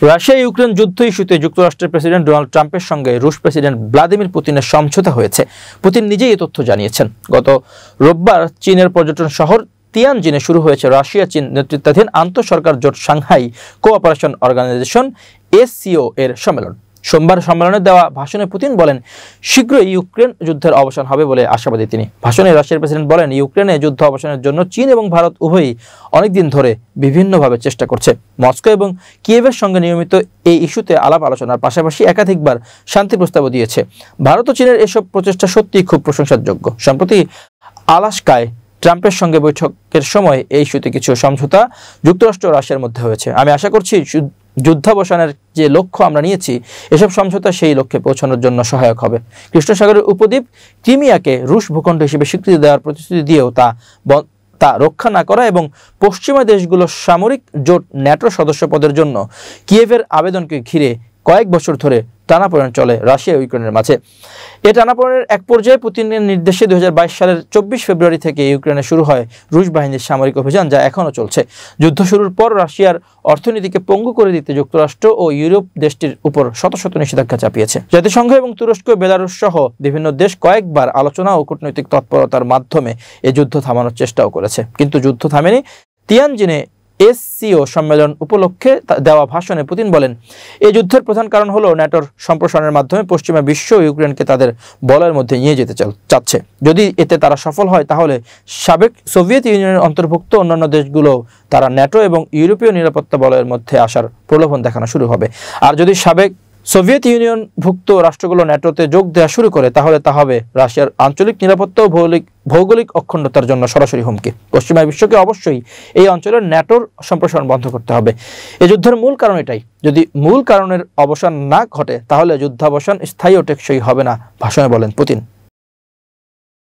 Russia Ukraine যুদ্ধ ইস্যুতে যুক্তরাষ্ট্রের প্রেসিডেন্ট ডোনাল্ড ট্রাম্পের সঙ্গে রুশ প্রেসিডেন্ট ভ্লাদিমির পুতিনের সমঝোতা হয়েছে। পুতিন নিজেই এই তথ্য জানিয়েছেন। গত রোববার চীনের পর্যটন শহর তিয়ানজিনে শুরু হয়েছে রাশিয়া চীন নেতৃত্বাধীন আন্তঃসরকার জোট সাংহাই কোঅপারেশন অর্গানাইজেশন SCO এর সম্মেলন। সোমবার সম্মেলনে দেওয়া ভাষণে পুতিন বলেন, শীঘ্রই ইউক্রেন যুদ্ধের অবসান হবে বলে আশাবাদী তিনি। ভাষণে রাশিয়ার প্রেসিডেন্ট বলেন, ইউক্রেনে যুদ্ধ অবসানের জন্য চীন এবং ভারত উভয়ই অনেকদিন ধরে বিভিন্নভাবে চেষ্টা করছে। মস্কো এবং কিয়েভের সঙ্গে নিয়মিত এই ইস্যুতে আলাপ আলোচনার পাশাপাশি একাধিকবার শান্তি প্রস্তাবও দিয়েছে। ভারত ও চীনের এসব প্রচেষ্টা সত্যিই খুব প্রশংসার যোগ্য। সম্প্রতি আলাস্কায় ট্রাম্পের সঙ্গে বৈঠকের সময় এই ইস্যুতে কিছু সমঝোতা যুক্তরাষ্ট্র ও রাশিয়ার মধ্যে হয়েছে। আমি আশা করছি যুদ্ধাবসানের যে লক্ষ্য আমরা নিয়েছি, এসব সমঝোতা সেই লক্ষ্যে পৌঁছানোর জন্য সহায়ক হবে। কৃষ্ণ সাগরের উপদ্বীপ ক্রিমিয়াকে রুশ ভূখণ্ড হিসেবে স্বীকৃতি দেওয়ার প্রতিশ্রুতি দিয়েও তা রক্ষা না করা এবং পশ্চিমা দেশগুলোর সামরিক জোট ন্যাটো সদস্য পদের জন্য কিয়েভের আবেদনকে ঘিরে কয়েক বছর ধরে টানাপোড়েন চলে রাশিয়া ও ইউক্রেনের মাঝে। এই টানাপোড়েনের এক পর্যায়ে পুতিনের নির্দেশে 2022 সালের 24 ফেব্রুয়ারি থেকে ইউক্রেনে শুরু হয় রুশ বাহিনীর সামরিক অভিযান, যা এখনও চলছে। যুদ্ধ শুরুর পর রাশিয়ার অর্থনীতিকে পঙ্গু করে দিতে যুক্তরাষ্ট্র ও ইউরোপ দেশটির উপর শত শত নিষেধাজ্ঞা চাপিয়েছে। জাতিসংঘ এবং তুরস্ক, বেলারুশ সহ বিভিন্ন দেশ কয়েকবার আলোচনা ও কূটনৈতিক তৎপরতার মাধ্যমে এই যুদ্ধ থামানোর চেষ্টাও করেছে, কিন্তু যুদ্ধ থামেনি। তিয়ানজিনে SCO সম্মেলন উপলক্ষে দেওয়া ভাষণে পুতিন বলেন, এই যুদ্ধের প্রধান কারণ হলো ন্যাটোর সম্প্রসারণের মাধ্যমে পশ্চিমা বিশ্ব ইউক্রেনকে তাদের বলয়ের মধ্যে নিয়ে যেতে চাচ্ছে। যদি এতে তারা সফল হয়, তাহলে সাবেক সোভিয়েত ইউনিয়নের অন্তর্ভুক্ত অন্যান্য দেশগুলো তারা ন্যাটো এবং ইউরোপীয় নিরাপত্তা বলয়ের মধ্যে আসার প্রলোভন দেখানো শুরু হবে। আর যদি সাবেক সোভিয়েত ইউনিয়নভুক্ত রাষ্ট্রগুলো ন্যাটোতে যোগ দেওয়া শুরু করে, তাহলে তা হবে রাশিয়ার আঞ্চলিক নিরাপত্তা ও ভৌগোলিক অখণ্ডতার জন্য সরাসরি হুমকি। পশ্চিমা বিশ্বকে অবশ্যই এই অঞ্চলের ন্যাটোর সম্প্রসারণ বন্ধ করতে হবে। এই যুদ্ধের মূল কারণ এটাই। যদি মূল কারণের অবসান না ঘটে, তাহলে যুদ্ধাবসান স্থায়ী ও টেকসই হবে না, ভাষণে বলেন পুতিন।